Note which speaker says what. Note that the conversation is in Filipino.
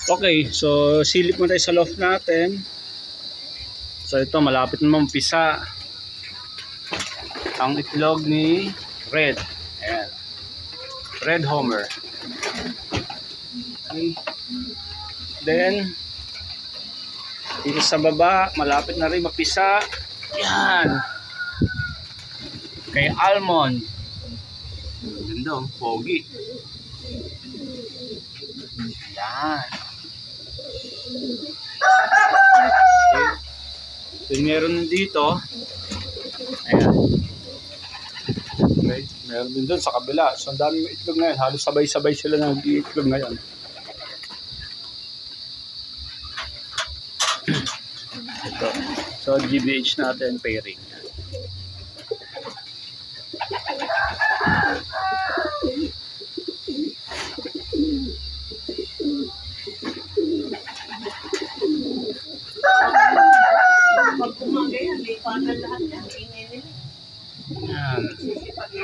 Speaker 1: Okay, so silip mo tayo sa loft natin. So ito, malapit na mampisa ang itlog ni Red. Ayan. Red Homer. Okay. Then, dito sa baba, malapit na rin mapisa. Yan. Kay Almond. Ganda, pogi. Yan. Okay. Then meron dito. Ayan. Okay. Meron din doon sa kabila. So ang daming itlog ngayon. Halos sabay-sabay sila nag-iitlog ngayon. Ito. So GBH natin pairing.
Speaker 2: Pag kumagay, may panan lahat yan.
Speaker 1: Yan.